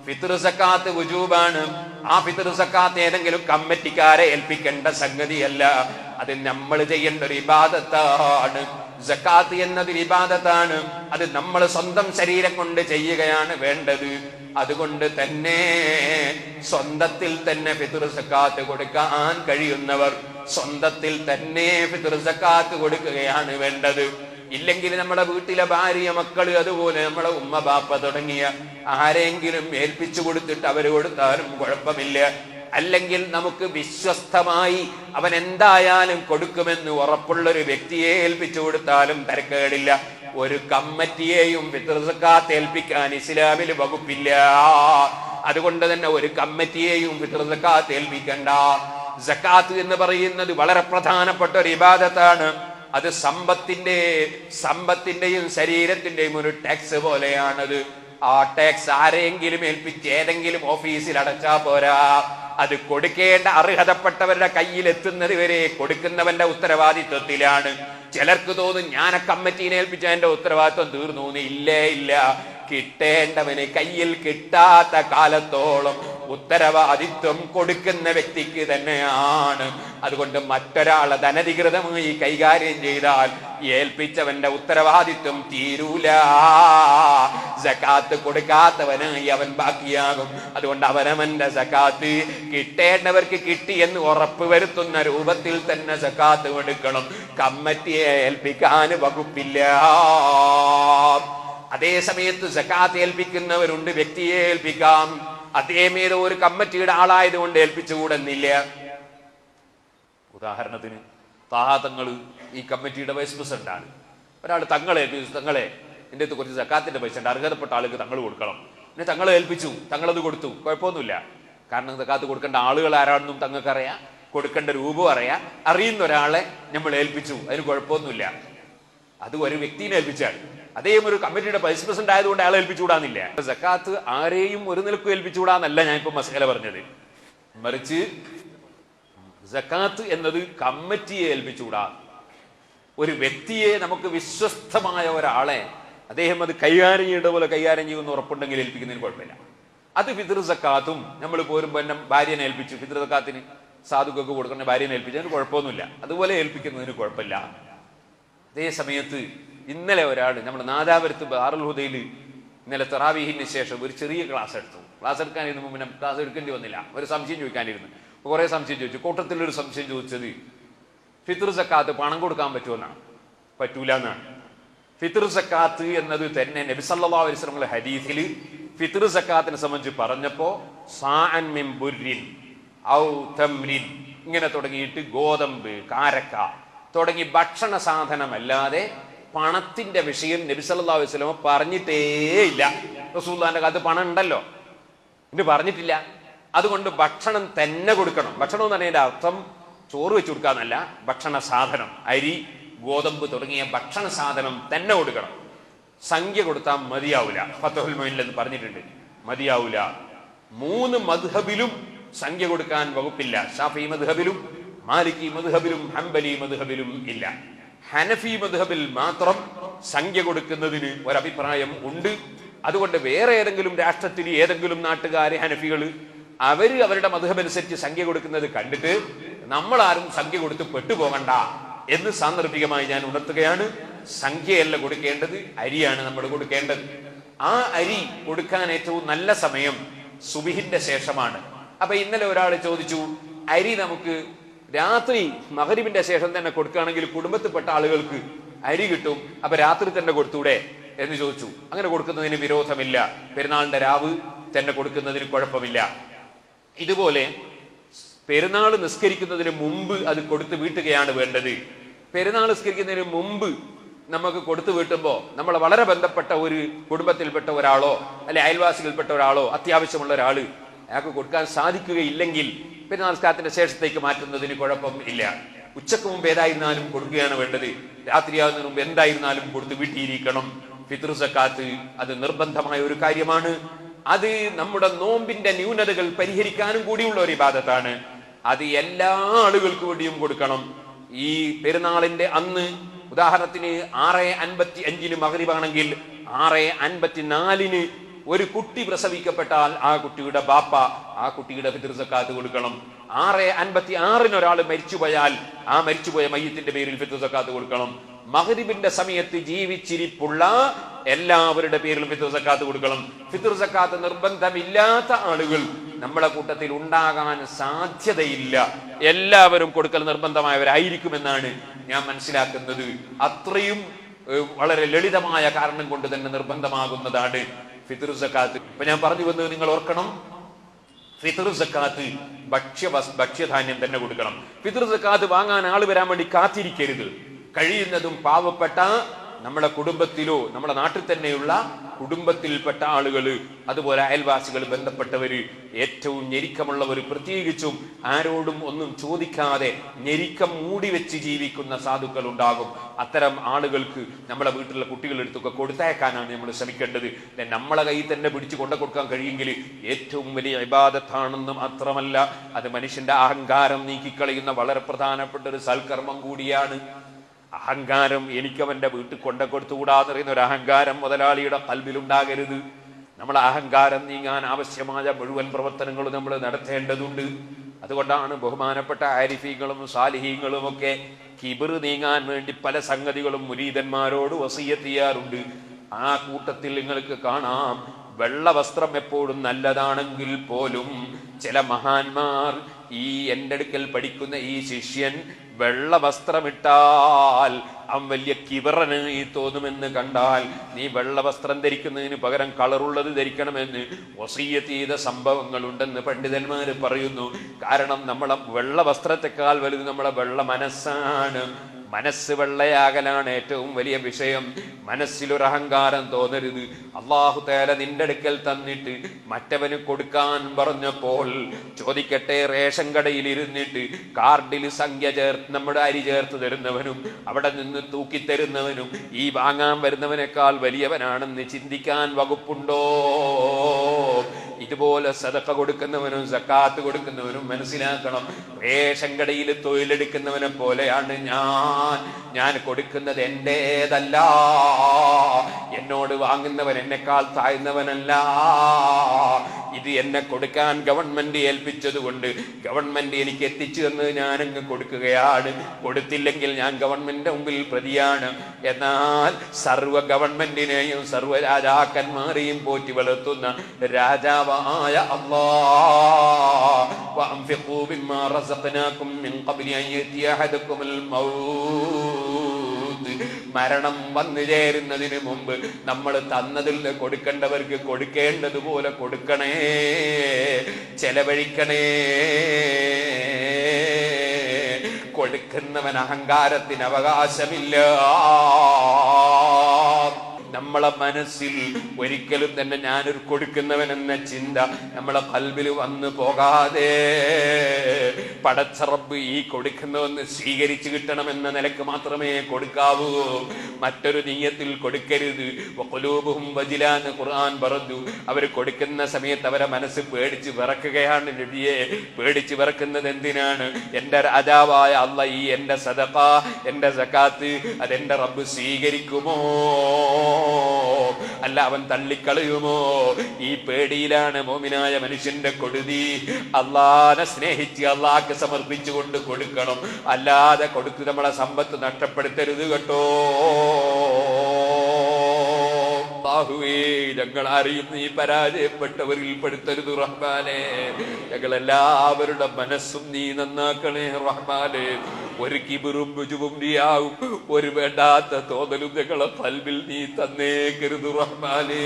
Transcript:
ഫിത്ർ സക്കാത്ത് വുജൂബാണ്. ആ ഫിത്ർ സക്കാത്ത് ഏതെങ്കിലും കമ്മിറ്റിക്കാരെ ഏൽപ്പിക്കേണ്ട സംഗതിയല്ല, അത് നമ്മൾ ചെയ്യേണ്ട ഒരു ഇബാദത്താണ്. സക്കാത്ത് എന്നതൊരു ഇബാദത്താണ്, അത് നമ്മൾ സ്വന്തം ശരീരം കൊണ്ട് ചെയ്യുകയാണ് വേണ്ടത്. അതുകൊണ്ട് തന്നെ സ്വന്തത്തിൽ തന്നെ ഫിത്ർ സക്കാത്ത് കൊടുക്കാൻ കഴിയുന്നവർ സ്വന്തത്തിൽ തന്നെ ഫിത്ർ സക്കാത്ത് കൊടുക്കുകയാണ് വേണ്ടത്. ഇല്ലെങ്കിൽ നമ്മുടെ വീട്ടിലെ ഭാര്യ, മക്കള്, അതുപോലെ നമ്മളെ ഉമ്മ ബാപ്പ തുടങ്ങിയ ആരെങ്കിലും ഏൽപ്പിച്ചു കൊടുത്തിട്ട് അവര് കൊടുത്താലും കുഴപ്പമില്ല. അല്ലെങ്കിൽ നമുക്ക് വിശ്വസ്തമായി അവൻ എന്തായാലും കൊടുക്കുമെന്ന് ഉറപ്പുള്ളൊരു വ്യക്തിയെ ഏൽപ്പിച്ചു കൊടുത്താലും തരക്കേടില്ല. ഒരു കമ്മിറ്റിയെയും ഫിത്ർ സക്കാത്ത് ഏൽപ്പിക്കാൻ ഇസ്ലാമിൽ വകുപ്പില്ല. അതുകൊണ്ട് തന്നെ ഒരു കമ്മിറ്റിയെയും ഫിത്ർ സക്കാത്ത് ഏൽപ്പിക്കണ്ട. സക്കാത്ത് എന്ന് പറയുന്നത് വളരെ പ്രധാനപ്പെട്ട ഒരു ഇബാദത്താണ്. അത് സമ്പത്തിന്റെയും ശരീരത്തിന്റെയും ഒരു ടാക്സ് പോലെയാണത്. ആ ടാക്സ് ആരെങ്കിലും ഏൽപ്പിച്ച് ഏതെങ്കിലും ഓഫീസിൽ അടച്ചാ പോരാ, അത് കൊടുക്കേണ്ട അർഹതപ്പെട്ടവരുടെ കയ്യിൽ എത്തുന്നത് വരെ കൊടുക്കുന്നവന്റെ ഉത്തരവാദിത്വത്തിലാണ്. ചിലർക്ക് തോന്നും ഞാൻ ആ കമ്മിറ്റീനെ ഏൽപ്പിച്ച എന്റെ ഉത്തരവാദിത്വം തീർന്നു. ഇല്ലേ, ഇല്ല. കിട്ടേണ്ടവന് കയ്യിൽ കിട്ടാത്ത കാലത്തോളം ഉത്തരവാദിത്വം കൊടുക്കുന്ന വ്യക്തിക്ക് തന്നെയാണ്. അതുകൊണ്ട് മറ്റൊരാളെ ധനധികൃതമായി കൈകാര്യം ചെയ്താൽ ഏൽപ്പിച്ചവന്റെ ഉത്തരവാദിത്വം തീരൂല. സക്കാത്ത് കൊടുക്കാത്തവനായി അവൻ ബാക്കിയാകും. അതുകൊണ്ട് അവനവന്റെ സക്കാത്ത് കിട്ടേണ്ടവർക്ക് കിട്ടി എന്ന് ഉറപ്പ് വരുത്തുന്ന രൂപത്തിൽ തന്നെ സക്കാത്ത് കൊടുക്കണം. കമ്മിറ്റിയെ ഏൽപ്പിക്കാൻ വകുപ്പില്ല. അതേ സമയത്ത് സക്കാത്ത് ഏൽപ്പിക്കുന്നവരുണ്ട്, വ്യക്തിയെ ഏൽപ്പിക്കാം. അതേമേതോ ഒരു കമ്മിറ്റിയുടെ ആളായതുകൊണ്ട് ഏൽപ്പിച്ചുകൂടുന്നില്ല. ഉദാഹരണത്തിന് തങ്ങള് ഈ കമ്മിറ്റിയുടെ വൈസ് പ്രസിഡന്റാണ്. ഒരാൾ തങ്ങളെ ഏൽപ്പിച്ചു, തങ്ങളെ എൻ്റെ അടുത്ത് കുറച്ച് സക്കാത്തിന്റെ പൈസ ഉണ്ട്, അർഹതപ്പെട്ട ആൾക്ക് തങ്ങൾ കൊടുക്കണം. പിന്നെ തങ്ങളെ ഏൽപ്പിച്ചു, തങ്ങളത് കൊടുത്തു, കുഴപ്പമൊന്നുമില്ല. കാരണം സക്കാത്ത് കൊടുക്കേണ്ട ആളുകൾ ആരാണെന്നും തങ്ങൾക്കറിയാം, കൊടുക്കേണ്ട രൂപം അറിയാം. അറിയുന്ന ഒരാളെ നമ്മൾ ഏൽപ്പിച്ചു, അതിന് കുഴപ്പമൊന്നുമില്ല. അത് ഒരു വ്യക്തിനെ ഏൽപ്പിച്ചാണ്. അദ്ദേഹം ഒരു കമ്മിറ്റിയുടെ വൈസ് പ്രസിഡന്റ് ആയതുകൊണ്ട് അയാളെ ഏൽപ്പിച്ചുകൂടാന്നില്ല. സക്കാത്ത് ആരെയും ഒരു നിലക്കും ഏൽപ്പിച്ചുകൂടാന്നല്ല ഞാൻ ഇപ്പൊ മസല പറഞ്ഞത്. മറിച്ച് സക്കാത്ത് എന്നത് കമ്മിറ്റിയെ ഏൽപ്പിച്ചുകൂടാ. ഒരു വ്യക്തിയെ, നമുക്ക് വിശ്വസ്തമായ ഒരാളെ, അദ്ദേഹം അത് കൈകാര്യം ചെയ്യേണ്ട പോലെ കൈകാര്യം ചെയ്യുമെന്ന് ഉറപ്പുണ്ടെങ്കിൽ ഏൽപ്പിക്കുന്നതിന് കുഴപ്പമില്ല. അത് ഫിത്ർ സക്കാത്തും നമ്മൾ പോരുമ്പോൾ എന്നെ ഭാര്യനെ ഏൽപ്പിച്ചു, ഫിത്ർ സക്കാത്തിന് സാധുക്കൊക്കെ കൊടുക്കുന്ന ഭാര്യനെ ഏൽപ്പിച്ചതിന് കുഴപ്പമൊന്നുമില്ല. അതുപോലെ ഏൽപ്പിക്കുന്നതിന് കുഴപ്പമില്ല. അതേ സമയത്ത് ഇന്നലെ ഒരാൾ നമ്മുടെ നാദാപുരത്ത് ദാറുൽ ഹുദയിൽ ഇന്നലെ തറാവീഹിന് ശേഷം ഒരു ചെറിയ ക്ലാസ് എടുത്തു. ക്ലാസ് എടുക്കാനിരുന്നു മുമ്പ് ക്ലാസ് എടുക്കേണ്ടി വന്നില്ല. ഒരു സംശയം ചോദിക്കാനിരുന്നു. കുറെ സംശയം ചോദിച്ചു. കൂട്ടത്തിലൊരു സംശയം ചോദിച്ചത് ഫിത്ർ സക്കാത്ത് പണം കൊടുക്കാൻ പറ്റുമെന്നാണ്. പറ്റൂല എന്നാണ്. ഫിത്ർ സക്കാത്ത് എന്നത് തന്നെ നബി സല്ലല്ലാഹു അലൈഹി വസല്ലം ഹദീസിൽ ഫിത്ർ സക്കാത്തിനെ സംബന്ധിച്ച് പറഞ്ഞപ്പോ സാഅൻ മിൻ ബുർരിൻ ഔ തംരിൻ ഇങ്ങനെ തുടങ്ങിയിട്ട് ഗോതമ്പ്, കാരക്ക തുടങ്ങി ഭക്ഷണ സാധനമല്ലാതെ പണത്തിന്റെ വിഷയം നബി സല്ലല്ലാഹു അലൈഹി വസല്ലം പറഞ്ഞിട്ടേ ഇല്ല. റസൂലുള്ളാഹിന്റെ കാലത്ത് പണം ഉണ്ടല്ലോ, ഇത് പറഞ്ഞിട്ടില്ല. അതുകൊണ്ട് ഭക്ഷണം തന്നെ കൊടുക്കണം. ഭക്ഷണം എന്ന് പറഞ്ഞതിന്റെ അർത്ഥം ചോറ് വെച്ച് കൊടുക്കാന്നല്ല, ഭക്ഷണ സാധനം, അരി, ഗോതമ്പ് തുടങ്ങിയ ഭക്ഷണ സാധനം തന്നെ കൊടുക്കണം. സംഖ്യ കൊടുത്താൽ മതിയാവൂല. ഫത്ഹുൽ മുഈനിൽ എന്ന് പറഞ്ഞിട്ടുണ്ട്, മതിയാവൂല. 3 മദ്ഹബിലും സംഖ്യ കൊടുക്കാൻ വകുപ്പില്ല. ഷാഫി മദ്ഹബിലും മാലിക്കി മദ്ഹബിലും ഹംബലി മദ്ഹബിലും ഇല്ല. ഹനഫി മദ്ഹബിൽ മാത്രം സംഖ്യ കൊടുക്കുന്നതിന് ഒരഭിപ്രായം ഉണ്ട്. അതുകൊണ്ട് വേറെ ഏതെങ്കിലും രാഷ്ട്രത്തിൽ ഏതെങ്കിലും നാട്ടുകാരെ ഹനഫികള് അവരുടെ മദ്ഹബനുസരിച്ച് സംഖ്യ കൊടുക്കുന്നത് കണ്ടിട്ട് നമ്മളാരും സംഖ്യ കൊടുത്ത് പെട്ടുപോകണ്ട എന്ന് സാന്ദർഭികമായി ഞാൻ ഉണർത്തുകയാണ്. സംഖ്യയല്ല കൊടുക്കേണ്ടത്, അരിയാണ് നമ്മൾ കൊടുക്കേണ്ടത്. ആ അരി കൊടുക്കാൻ ഏറ്റവും നല്ല സമയം സുബിഹിന്റെ ശേഷമാണ്. അപ്പൊ ഇന്നലെ ഒരാൾ ചോദിച്ചു, അരി നമുക്ക് രാത്രി മഗ്‌രിബിന്റെ ശേഷം തന്നെ കൊടുക്കുകയാണെങ്കിൽ കുടുംബത്തിൽപ്പെട്ട ആളുകൾക്ക് അരി കിട്ടും, അപ്പൊ രാത്രി തന്നെ കൊടുത്തൂടെ എന്ന് ചോദിച്ചു. അങ്ങനെ കൊടുക്കുന്നതിന് വിരോധമില്ല. പെരുന്നാളിന്റെ രാവ് തന്നെ കൊടുക്കുന്നതിന് കുഴപ്പമില്ല. ഇതുപോലെ പെരുന്നാൾ നിസ്കരിക്കുന്നതിന് മുമ്പ് അത് കൊടുത്തു വീട്ടുകയാണ് വേണ്ടത്. പെരുന്നാൾ നിസ്കരിക്കുന്നതിന് മുമ്പ് നമുക്ക് കൊടുത്തു വീട്ടുമ്പോൾ നമ്മളെ വളരെ ബന്ധപ്പെട്ട ഒരു കുടുംബത്തിൽപ്പെട്ട ഒരാളോ അല്ലെ അയൽവാസികൾപ്പെട്ട ഒരാളോ അത്യാവശ്യമുള്ള ഒരാള് അയാൾക്ക് കൊടുക്കാൻ സാധിക്കുകയില്ലെങ്കിൽ പെരുന്നാൾ നിസ്കാരത്തിന്റെ ശേഷത്തേക്ക് മാറ്റുന്നതിന് കുഴപ്പം ഇല്ല. ഉച്ചക്ക് മുമ്പ് ഏതായിരുന്നാലും കൊടുക്കുകയാണ് വേണ്ടത്. രാത്രിയാകുന്നതിന് മുമ്പ് എന്തായിരുന്നാലും കൊടുത്ത് വീട്ടിയിരിക്കണം. ഫിത്ർ സക്കാത്ത് അത് നിർബന്ധമായ ഒരു കാര്യമാണ്. അത് നമ്മുടെ നോമ്പിന്റെ ന്യൂനതകൾ പരിഹരിക്കാനും കൂടിയുള്ള ഒരു ഇബാദത്താണ്. അത് എല്ലാ ആളുകൾക്ക് വേണ്ടിയും കൊടുക്കണം. ഈ പെരുന്നാളിന്റെ അന്ന് ഉദാഹരണത്തിന് 6:55 മഗ്‌രിബാണെങ്കിൽ 6:54 ഒരു കുട്ടി പ്രസവിക്കപ്പെട്ടാൽ ആ കുട്ടിയുടെ ബാപ്പ ആ കുട്ടിയുടെ ഫിത്ർ സക്കാത്ത് കൊടുക്കണം. 6:56 ഒരാൾ മരിച്ചുപോയാൽ ആ മരിച്ചുപോയ മയ്യത്തിന്റെ പേരിൽ ഫിത്ർ സക്കാത്ത് കൊടുക്കണം. മഗ്രിബിന്റെ സമയത്ത് ജീവിച്ചിരിപ്പുള്ള എല്ലാവരുടെ പേരിലും ഫിത്ർ സക്കാത്ത് കൊടുക്കണം. ഫിത്ർ സക്കാത്ത് നിർബന്ധമില്ലാത്ത ആളുകൾ നമ്മളെ കൂട്ടത്തിൽ ഉണ്ടാകാൻ സാധ്യതയില്ല. എല്ലാവരും കൊടുക്കൽ നിർബന്ധമായവരായിരിക്കുമെന്നാണ് ഞാൻ മനസ്സിലാക്കുന്നത്. അത്രയും വളരെ ലളിതമായ കാരണം കൊണ്ട് തന്നെ നിർബന്ധമാകുന്നതാണ് ഫിത്ർ സക്കാത്ത്. ഇപ്പൊ ഞാൻ പറഞ്ഞു വന്നത് നിങ്ങൾ ഓർക്കണം, ഫിത്ർ സക്കാത്ത് ഭക്ഷ്യധാന്യം തന്നെ കൊടുക്കണം. ഫിത്ർ സക്കാത്ത് വാങ്ങാൻ ആള് വരാൻ വേണ്ടി കാത്തിരിക്കരുത്. കഴിയുന്നതും പാവപ്പെട്ട നമ്മുടെ കുടുംബത്തിലോ നമ്മുടെ നാട്ടിൽ തന്നെയുള്ള കുടുംബത്തിൽപ്പെട്ട ആളുകൾ, അതുപോലെ അയൽവാസികൾ, ബന്ധപ്പെട്ടവര്, ഏറ്റവും ഞെരുക്കമുള്ളവർ, പ്രത്യേകിച്ചും ആരോടും ഒന്നും ചോദിക്കാതെ ഞെരുക്കം മൂടി വെച്ച് ജീവിക്കുന്ന സാധുക്കൾ ഉണ്ടാകും. അത്തരം ആളുകൾക്ക് നമ്മുടെ വീട്ടിലുള്ള കുട്ടികളെടുത്തൊക്കെ കൊടുത്തയക്കാനാണ് നമ്മൾ ശ്രമിക്കേണ്ടത്. നമ്മളെ കയ്യിൽ തന്നെ പിടിച്ചു കൊണ്ടു കൊടുക്കാൻ കഴിയുമെങ്കിൽ ഏറ്റവും വലിയ ഇബാദത്താണെന്ന് മാത്രമല്ല, അത് മനുഷ്യന്റെ അഹങ്കാരം നീക്കിക്കളയുന്ന വളരെ പ്രധാനപ്പെട്ട ഒരു സൽക്കർമ്മം കൂടിയാണ്. അഹങ്കാരം എനിക്കവന്റെ വീട്ടിൽ കൊണ്ട കൊടുത്തുകൂടാന്ന് പറയുന്ന ഒരു അഹങ്കാരം മുതലാളിയുടെ കൽബിലുണ്ടാകരുത്. നമ്മളെ അഹങ്കാരം നീങ്ങാൻ ആവശ്യമായ മുഴുവൻ പ്രവർത്തനങ്ങളും നമ്മൾ നടത്തേണ്ടതുണ്ട്. അതുകൊണ്ടാണ് ബഹുമാനപ്പെട്ട ആരിഫീങ്ങളും സാലിഹീങ്ങളും ഒക്കെ കിബിർ നീങ്ങാൻ വേണ്ടി പല സംഗതികളും മുരീദന്മാരോട് വസിയ്യത്ത് ചെയ്യാറുണ്ട്. ആ കൂട്ടത്തിൽ നിങ്ങൾക്ക് കാണാം, വെള്ള വസ്ത്രം എപ്പോഴും നല്ലതാണെങ്കിൽ പോലും ചില മഹാന്മാർ, ഈ എൻ്റെ അടുക്കൽ പഠിക്കുന്ന ഈ ശിഷ്യൻ വെള്ള വസ്ത്രമിട്ടാൽ അവൻ വലിയ കിബറനായി തോന്നുമെന്ന് കണ്ടാൽ നീ വെള്ള വസ്ത്രം ധരിക്കുന്നതിന് പകരം കളറുള്ളത് ധരിക്കണമെന്ന് വസിയ്യത്ത് ചെയ്ത സംഭവങ്ങളുണ്ടെന്ന് പണ്ഡിതന്മാർ പറയുന്നു. കാരണം നമ്മളെ വെള്ള വസ്ത്രത്തെക്കാൾ വലുത് നമ്മളെ വെള്ള മനസ്സാണ്. മനസ്സ് വെള്ളയാകലാണ് ഏറ്റവും വലിയ വിഷയം. മനസ്സിലൊരു അഹങ്കാരം തോന്നരുത്. അല്ലാഹു തആല നിന്റെ അടുക്കൽ തന്നിട്ട് മറ്റവന് കൊടുക്കാൻ പറഞ്ഞപ്പോൾ, ചോദിക്കട്ടെ, റേഷൻ കടയിൽ ഇരുന്നിട്ട് കാർഡിൽ സംഖ്യ നമ്മുടെ അരി ചേർത്ത് തരുന്നവനും അവിടെ നിന്ന് തൂക്കിത്തരുന്നവനും ഈ വാങ്ങാൻ വരുന്നവനേക്കാൾ വലിയവനാണെന്ന് ചിന്തിക്കാൻ വകുപ്പുണ്ടോ? ഇതുപോലെ സദഖ കൊടുക്കുന്നവനും സക്കാത്ത് കൊടുക്കുന്നവനും മനസ്സിലാക്കണം, റേഷൻ കടയിൽ തൊഴിലെടുക്കുന്നവനെ പോലെയാണ് ഞാൻ കൊടുക്കുന്നത് എന്റേതല്ല. എന്നോട് വാങ്ങുന്നവൻ എന്നെക്കാൾ താഴ്ന്നവനല്ല. ഇത് എന്നെ കൊടുക്കാൻ ഗവൺമെന്റ് ഏൽപ്പിച്ചത് കൊണ്ട് ഗവൺമെന്റ് എനിക്ക് എത്തിച്ചു തന്ന് ഞാനങ്ങ് കൊടുക്കുകയാണ്. കൊടുത്തില്ലെങ്കിൽ ഞാൻ ഗവൺമെന്റിന്റെ മുമ്പിൽ പ്രതിയാണ്. എന്നാൽ സർവ ഗവൺമെന്റിനെയും സർവ രാജാക്കന്മാരെയും പോറ്റി വളർത്തുന്ന രാജാവായ അല്ലാഹ്, വഅൻഫിഖൂ മിമ്മാ റസഖ്നാകും മിൻ ഖബ്ലി അൻ യഅതിയ അഹദകുമുൽ മൗത്ത്, മരണം വന്നു ചേരുന്നതിന് മുമ്പ് നമ്മൾ തന്നതിൽ കൊടുക്കേണ്ടവർക്ക് കൊടുക്കേണ്ടതുപോലെ കൊടുക്കണേ, ചെലവഴിക്കണേ. കൊടുക്കുന്നവൻ അഹങ്കാരത്തിന് അവകാശമില്ല. നമ്മളെ മനസ്സിൽ ഒരിക്കലും തന്നെ ഞാനൊരു കൊടുക്കുന്നവൻ എന്ന ചിന്ത നമ്മളെ ഖൽബിൽ വന്നു പോകാതെ, പടച്ച റബ്ബ് ഈ കൊടുക്കുന്നവന്ന് സ്വീകരിച്ചു കിട്ടണമെന്ന നിലക്ക് മാത്രമേ കൊടുക്കാവൂ. മറ്റൊരു നീയത്തിൽ കൊടുക്കരുത്. വഖുലൂബുഹും വജിലാന്ന് ഖുർആൻ പറഞ്ഞു. അവർ കൊടുക്കുന്ന സമയത്ത് അവരെ മനസ്സ് പേടിച്ച് വിറക്കുകയാണ്. നബിയെ, പേടിച്ച് വിറക്കുന്നത് എന്തിനാണ്? എന്റെ രാജാവായ അല്ലാഹ് ഈ എന്റെ സദഖ, എന്റെ സകാത്ത് അതെന്റെ റബ്ബ് സ്വീകരിക്കുമോ, അല്ല അവൻ തള്ളിക്കളയുമോ? ഈ പേടിയിലാണ് മോമിനായ മനുഷ്യന്റെ കൊടുതി. അള്ളാനെ സ്നേഹിച്ച് അള്ളാഹ്ക്ക് സമർപ്പിച്ചുകൊണ്ട് കൊടുക്കണം. അല്ലാതെ കൊടുത്ത് നമ്മളെ സമ്പത്ത് നഷ്ടപ്പെടുത്തരുത് കേട്ടോ. അല്ലാഹുവേ, ഞങ്ങൾ ആരെയും നീ പരാജയപ്പെട്ടവരിൽ പെടുത്തരുത് റഹ്മാനേ. ഞങ്ങളെല്ലാവരുടെ മനസ്സും നീ നന്നാക്കണേ റഹ്മാനേ. ഒരു കിബിറും രുജുവും നീയാവും, ഒരു വേണ്ടാത്ത തോന്നലും ഞങ്ങളെ ഖൽബിൽ നീ തന്നേക്കരുത് റഹ്മാനേ.